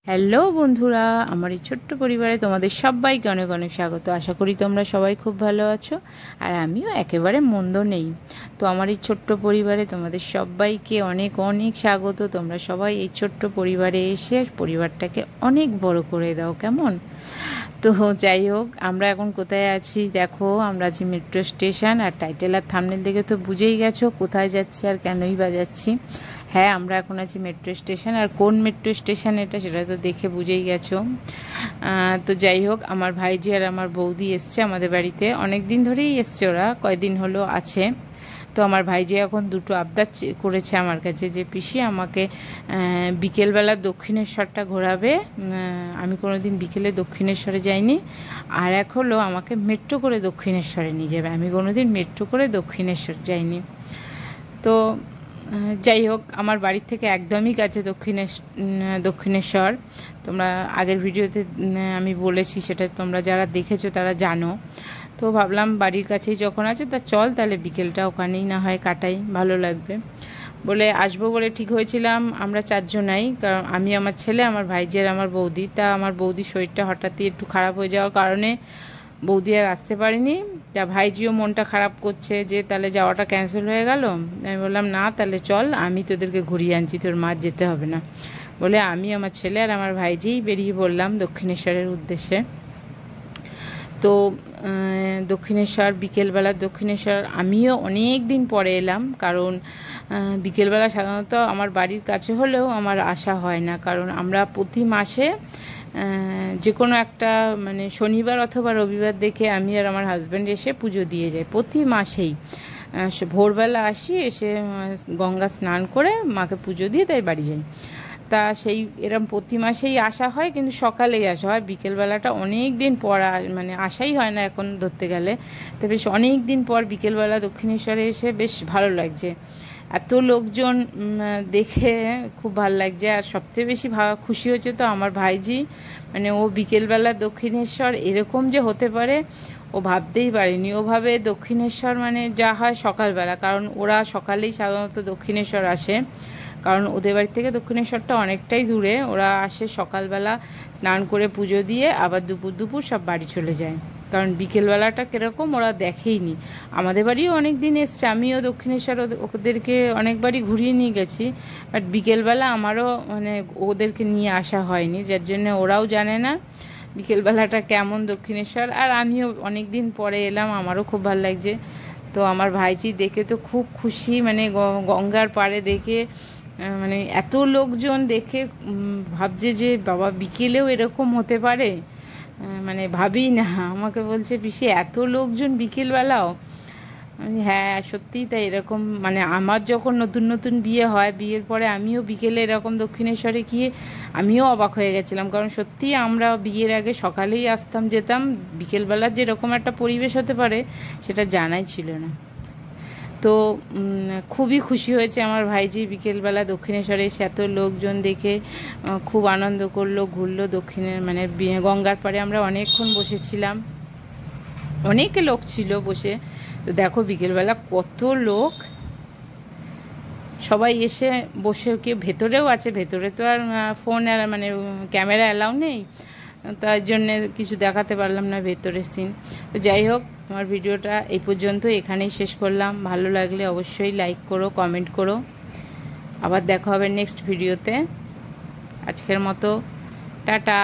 Hello বন্ধুরা, আমার এই ছোট্ট পরিবারে তোমাদের সবাইকে অনেক অনেক স্বাগত। আশা করি তোমরা সবাই খুব ভালো আছো, আর আমিও একেবারে মন্দ নেই। তো আমার এই ছোট্ট পরিবারে তোমাদের সবাইকে অনেক অনেক স্বাগত। তোমরা সবাই এই ছোট্ট পরিবারে এসে পরিবারটাকে অনেক বড় করে দাও, কেমন? তো যাই হোক, আমরা এখন কোথায় আছি দেখো, আমরা আছি মেট্রো স্টেশন। আর টাইটেল আর থাম্বনেল দেখে তো বুঝেই গেছো কোথায় যাচ্ছি আর কেনই বা যাচ্ছি। হ্যাঁ, আমরা এখন আছি মেট্রো স্টেশন। আর কোন মেট্রো স্টেশন এটা সেটা তো দেখে বুঝেই গেছো। তো যাই হোক, আমার ভাইজি আর আমার বৌদি এসছে আমাদের বাড়িতে। অনেক দিন ধরেই এসছে, ওরা কয়দিন হলো আছে। তো আমার ভাইজি এখন দুটো আবদার করেছে আমার কাছে যে পিসি আমাকে বিকেলবেলা দক্ষিণেশ্বরটা ঘোরাবে। আমি কোনো দিন বিকেলে দক্ষিণেশ্বরে যাইনি। আর এক হলো আমাকে মেট্রো করে দক্ষিণেশ্বরে নিয়ে যাবে। আমি কোনো দিন মেট্রো করে দক্ষিণেশ্বর যাইনি। তো যাই হোক, আমার বাড়ির থেকে একদমই কাছে দক্ষিণেশ্বর। তোমরা আগের ভিডিওতে আমি বলেছি, সেটা তোমরা যারা দেখেছো তারা জানো। তো ভাবলাম বাড়ির কাছেই যখন আছে তা চল তাহলে বিকেলটা ওখানেই না হয় কাটাই, ভালো লাগবে বলে আসবো বলে ঠিক হয়েছিলাম। আমরা চারজনাই, কারণ আমি, আমার ছেলে, আমার ভাইজি আর আমার বৌদি। তা আমার বৌদির শরীরটা হঠাৎই একটু খারাপ হয়ে যাওয়ার কারণে বৌদি আর আসতে পারিনি। যা ভাইজিও মনটা খারাপ করছে যে তাহলে যাওয়াটা ক্যান্সেল হয়ে গেল। আমি বললাম না, তাহলে চল, আমি তোদেরকে ঘুরিয়ে আনছি, তোর মা যেতে হবে না বলে আমি, আমার ছেলে আর আমার ভাইজিই বেরিয়ে পড়লাম দক্ষিণেশ্বরের উদ্দেশ্যে। তো দক্ষিণেশ্বর, বিকেলবেলা দক্ষিণেশ্বর আমিও অনেক দিন পরে এলাম। কারণ বিকেলবেলা সাধারণত আমার বাড়ির কাছে হলেও আমার আসা হয় না, কারণ আমরা প্রতি মাসে যে কোনো একটা মানে শনিবার অথবা রবিবার দেখে আমি আর আমার হাজব্যান্ড এসে পুজো দিয়ে যাই প্রতি মাসেই। ভোরবেলা আসি, এসে গঙ্গা স্নান করে মাকে পুজো দিয়ে তাই বাড়ি যাই। তা সেই এরম প্রতি মাসেই আসা হয়, কিন্তু সকালেই আসা হয়। বিকেলবেলাটা অনেক দিন পর মানে আসাই হয় না এখন ধরতে গেলে। তো বেশ অনেক দিন পর বিকেলবেলা দক্ষিণেশ্বরে এসে বেশ ভালো লাগছে। এত লোকজন দেখে খুব ভালো লাগছে। আর সবচেয়ে বেশি খুশি হচ্ছে তো আমার ভাইজি, মানে ও বিকেলবেলা দক্ষিণেশ্বর এরকম যে হতে পারে ও ভাবতেই পারেনি। ওভাবে দক্ষিণেশ্বর মানে যা হয় সকালবেলা, কারণ ওরা সকালেই সাধারণত দক্ষিণেশ্বর আসে, কারণ ওদের বাড়ি থেকে দক্ষিণেশ্বরটা অনেকটাই দূরে। ওরা আসে সকালবেলা, স্নান করে পুজো দিয়ে আবার দুপুর দুপুর সব বাড়ি চলে যায়। কারণ বিকেলবেলাটা কীরকম ওরা দেখেইনি। আমাদের বাড়িও অনেক দিন এসছে, আমিও দক্ষিণেশ্বর ওদেরকে অনেকবারই ঘুরিয়ে নিয়ে গেছি, বাট বিকেলবেলা আমারও মানে ওদেরকে নিয়ে আসা হয়নি, যার জন্য ওরাও জানে না বিকেলবেলাটা কেমন দক্ষিণেশ্বর। আর আমিও অনেক দিন পরে এলাম, আমারও খুব ভালো লাগছে। তো আমার ভাইজি দেখে তো খুব খুশি, মানে গঙ্গার পাড়ে দেখে, মানে এত লোকজন দেখে ভাবছে যে বাবা বিকেলেও এরকম হতে পারে, মানে ভাবি না। আমাকে বলছে পিসি এত লোকজন বিকেলবেলাও। হ্যাঁ সত্যিই তাই, এরকম মানে আমার যখন নতুন নতুন বিয়ে হয়, বিয়ের পরে আমিও বিকেলে এরকম দক্ষিণেশ্বরে গিয়ে আমিও অবাক হয়ে গেছিলাম। কারণ সত্যিই আমরা বিয়ের আগে সকালেই আসতাম যেতাম, বিকেলবেলার যেরকম একটা পরিবেশ হতে পারে সেটা জানাই ছিল না। তো খুবই খুশি হয়েছে আমার ভাইজি বিকেলবেলা দক্ষিণেশ্বরে এসে এত লোকজন দেখে, খুব আনন্দ করলো, ঘুরলো দক্ষিণের মানে গঙ্গার পাড়ে। আমরা অনেকক্ষণ বসেছিলাম, অনেক লোক ছিল বসে। তো দেখো বিকেলবেলা কত লোক, সবাই এসে বসে, কেউ ভেতরেও আছে। ভেতরে তো আর ফোন মানে ক্যামেরা অ্যালাউ নেই, তার জন্যে কিছু দেখাতে পারলাম না ভেতরের সিন। তো যাই হোক, আমার ভিডিওটা এই পর্যন্ত, এখানেই শেষ করলাম। ভালো লাগলে অবশ্যই লাইক করো, কমেন্ট করো। আবার দেখা হবে নেক্সট ভিডিওতে। আজকের মতো টাটা।